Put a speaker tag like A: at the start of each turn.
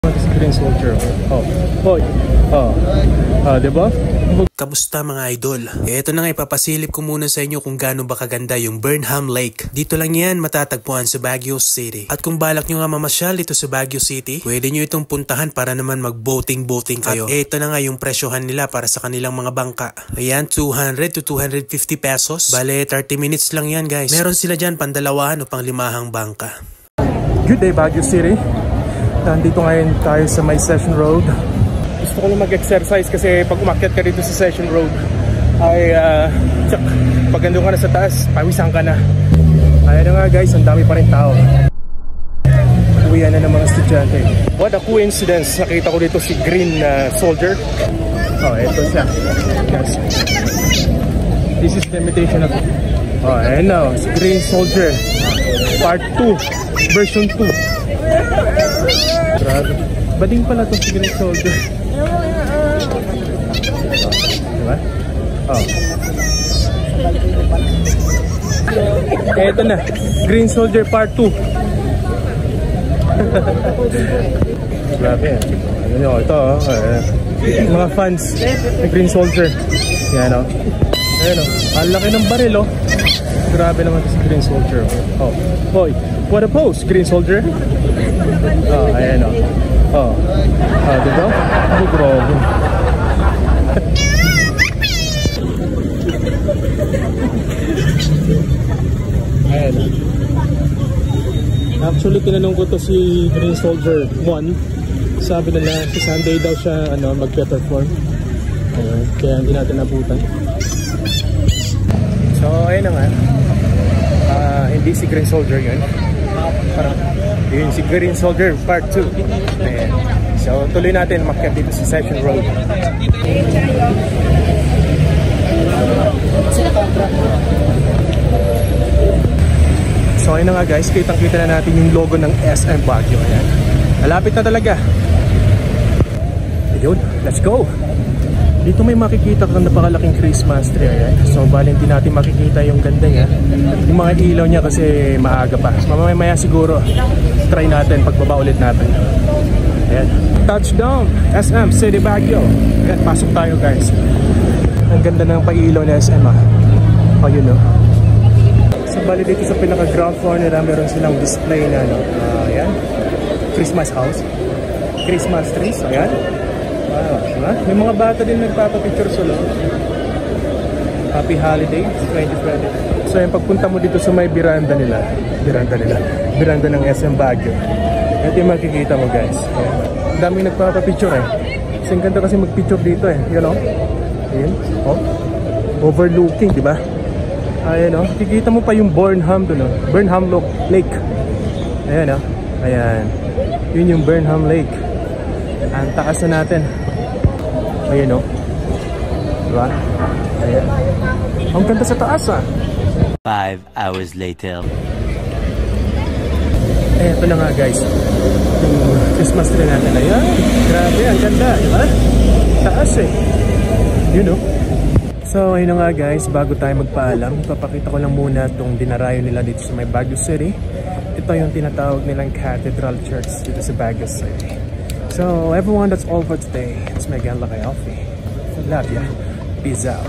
A: Green Soldier. Oh. Hoy. Oh. Diba?
B: Kamusta mga idol? Ito na nga, ipapasilip ko muna sa inyo kung gaano ba kaganda yung Burnham Lake. Dito lang yan matatagpuan sa Baguio City. At kung balak nyo nga mamasyal dito sa Baguio City, pwede nyo itong puntahan para naman mag-boating kayo. At ito na nga yung presyohan nila para sa kanilang mga bangka. Ayan, 200 to 250 pesos. Bale, 30 minutes lang yan guys. Meron sila dyan pandalawahan o panglimahang bangka.
A: Good day Baguio City. Nandito ngayon tayo sa May Session Road. Gusto ko lang mag-exercise kasi pag umakyat ka dito sa Session Road ay pag nandun ka na sa taas, pawisan ka na. Kaya na nga guys, ang dami pa rin tao. Uwian na ng mga estudyante. What a coincidence, nakita ko dito si Green Soldier. Oh, ito siya. Yes. This is the imitation of... Oh, ayan na, si Green Soldier Part 2, version 2. Grabe. Bading pala ito si Green Soldier. Diba? Oh. Eto na, Green Soldier Part 2. Grabe yan. Ayun o, ito o. Mga fans ni Green Soldier. Yan o. Ayun o. Ang laki ng baril o. Grabe naman ito si Green Soldier. Oh. Hoy, what a pose, Green Soldier. Oh, ayan o. Oh. Diba? Oh, grabe. Ayan. Actually, tinanong ko to si Green Soldier 1. Sabi nila, si Sunday daw siya magpe-perform. Kaya hindi natin nabutan. So, ayun na nga. Hindi si Green Soldier yun. Yun si Green Soldier Part 2. Ayan. So, tuloy natin makyat dito sa Session Road. So, ayun na nga guys. Kitang-kita na natin yung logo ng SM Baguio. Ayan. Malapit na talaga. Ayun, let's go! Dito may makikita kang napakalaking Christmas tree. Ayan. So, bali hindi natin makikita yung ganda niya. Yung mga ilaw niya kasi maaga pa. Mamaya siguro try natin pagbaba ulit natin. Ayan. Touchdown! SM City Baguio. Ayan, pasok tayo guys. Ang ganda ng pailaw na SM ah. Oh, yun o. So, bali dito sa pinaka-ground floor nila, meron silang display na ayan. Christmas house. Christmas trees. Ayan. Wow, diba? May mga bata din nagpapapicture solo. Happy Holiday 2020. So yung pagpunta mo dito sa may biranda biranda ng SM Baguio, ito yung makikita mo guys. Ang daming nagpapapicture eh. Kasi ang ganda kasi magpicture dito eh. You know? Ayan. Oh. Overlooking, diba? Ayan o. Kikita mo pa yung Burnham doon o. Burnham Lake. Ayan o. Ayan. Yun yung Burnham Lake. Ang taas na natin. Ayan o. Diba? Ayan. Ang ganda sa taas ah.
C: 5 hours later.
A: Ito na nga guys. Yung Christmas tree natin. Ayan. Grabe, ang ganda. Diba? Taas eh. Yun o. So ayun na nga guys. Bago tayo magpaalam, papakita ko lang muna itong dinarayo nila dito sa may Baguio City. Ito yung tinatawag nilang Cathedral Church dito sa Baguio City. So everyone, that's all for today. It's Miguel Lakayofi. Love ya. Peace out.